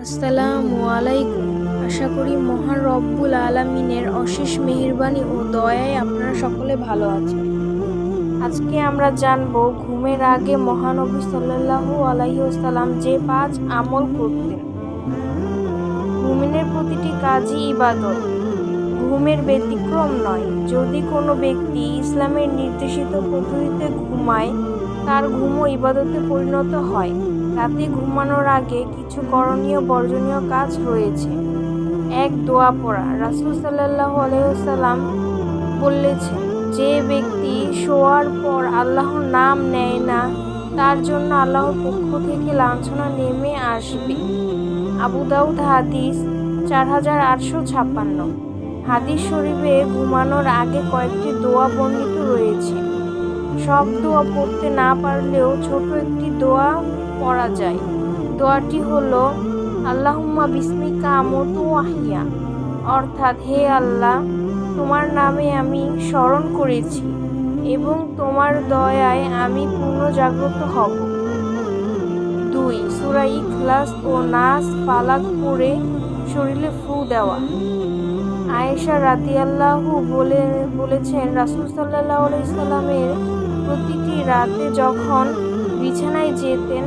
আসসালামু আলাইকুম। আশা করি মহান রব্বুল আলামিনের অশেষ মেহেরবানি ও দয়ায় আপনারা সকলে ভালো আছেন। আজকে আমরা জানব ঘুমের আগে মহানবী সাল্লাল্লাহু আলাইহি ওয়াসাল্লাম যে 5 আমল করতেন। মুমিনের প্রতিটি কাজই ইবাদত, ঘুমের ব্যতিক্রম নয়। যদি কোনো ব্যক্তি ইসলামের নির্দেশিত পদ্ধতিতে ঘুমায়, তার ঘুমও ইবাদতে পরিণত হয়। রাতে ঘুমানোর আগে কিছু করণীয় বর্জনীয় কাজ রয়েছে। 1. দোয়া পড়া। রাসূল সাল্লাল্লাহু আলাইহি ওয়াসাল্লাম বলেছেন, যে ব্যক্তি শোয়ার পর আল্লাহর নাম নেয় না, তার জন্য আল্লাহর পক্ষ থেকে লাঞ্ছনা নেমে আসবে। আবু দাউদ হাদিস 4856। হাদিস শরীফে ঘুমানোর আগে কয়েকটি দোয়া বর্ণিত রয়েছে। সব দোয়া পড়তে না পারলেও ছোট একটি দোয়া পড়া যায়। দোয়াটি হলো আল্লাহুম্মা বিসমিকা আমুতু ওয়া আহইয়া, অর্থাৎ হে আল্লাহ, তোমার নামে আমি স্মরণ করেছি এবং তোমার দয়ায় আমি পুনর্জাগ্রত হব। 2. সূরা ইখলাস ও নাস ফালাক পড়ে শরীরে ফু দেওয়া। আয়েশা রাদিয়াল্লাহু বলেছেন, রাসূল সাল্লাল্লাহু আলাইহি ওয়াসাল্লামের প্রতিটি রাতে যখন বিছানায় যেতেন,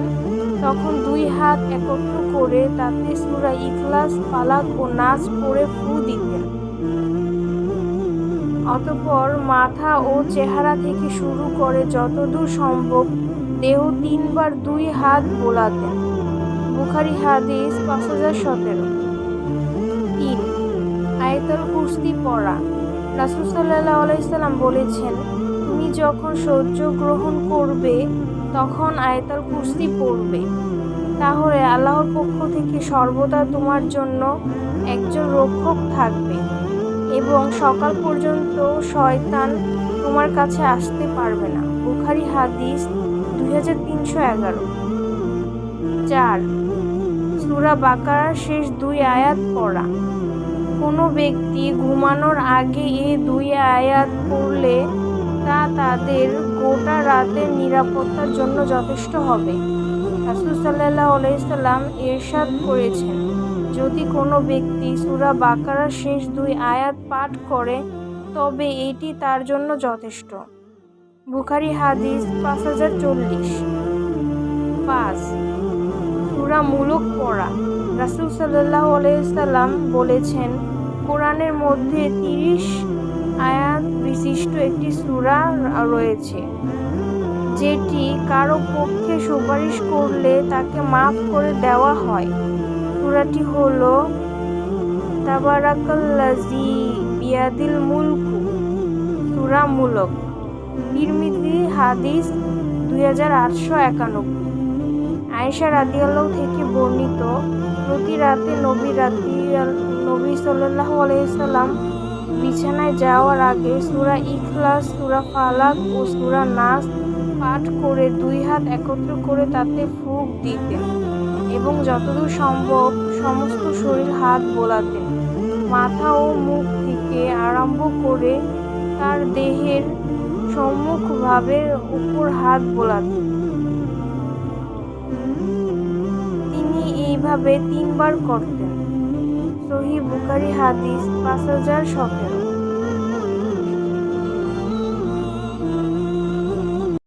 তখন 2 হাত একত্র করে তাতে সূরা ইখলাস, ফালাক ও নাস পড়ে ফু দিতেন। অতঃপর মাথা ও চেহারা থেকে শুরু করে যতদূর সম্ভব দেহ 3 বার 2 হাত বোলাতেন। বুখারী হাদিস 5017। 3. আয়াতুল কুরসি পড়া। রাসূল সাল্লাল্লাহু আলাইহি ওয়াসাল্লাম বলেছেন, তুমি যখন সহ্য গ্রহণ করবে তখন আয়াতুল কুরসি পড়বে। তাহলে আল্লাহর পক্ষ থেকে সর্বদা তোমার জন্য একজন রক্ষক থাকবে এবং সকাল পর্যন্ত শয়তান তোমার কাছে আসতে পারবে না। বুখারী হাদিস 2311। 4. সূরা বাকারার শেষ 2 আয়াত পড়া। কোনো ব্যক্তি ঘুমানোর আগে এই 2 আয়াত পড়লে তা তাদের গোটা রাতের নিরাপত্তার জন্য যথেষ্ট হবে। রাসূল সাল্লাল্লাহু আলাইহি ওয়াসাল্লাম ইরশাদ করেছেন, যদি কোনো ব্যক্তি সূরা বাকারার শেষ 2 আয়াত পাঠ করে তবে এটি তার জন্য যথেষ্ট। বুখারী হাদিস 5040। 5. সূরা মুলক পড়া। রাসূল সাল্লাল্লাহু আলাইহি ওয়াসাল্লাম বলেছেন, কোরআনের মধ্যে 30 আয়াত বিশিষ্ট একটি সূরা রয়েছে, যেটি কারো পক্ষে সুপারিশ করলে তাকে মাফ করে দেওয়া হয়। সূরাটি হলো তাবারাকাল্লাযী বিয়াদিল মুলকু, সূরা মুলক। তিরমিজি হাদিস 2891। আয়েশা রাদিয়াল্লাহু থেকে বর্ণিত, প্রতি রাতে নবী সাল্লাল্লাহু আলাইহি ওয়াসাল্লাম বিছানায় যাওয়ার আগে সূরা ইখলাস, সূরা ফালাক ও সূরা নাস পাঠ করে 2 হাত একত্র করে তাতে ফুঁক দিতেন এবং যতদূর সম্ভব সমস্ত শরীর হাত বোলাতেন। মাথা ও মুখ থেকে আরম্ভ করে তার দেহের সম্মুখ ভাবের উপর হাত বোলাতেন। তিনি এইভাবে 3 বার করতেন। সহিহ বুখারী হাদিস 5017।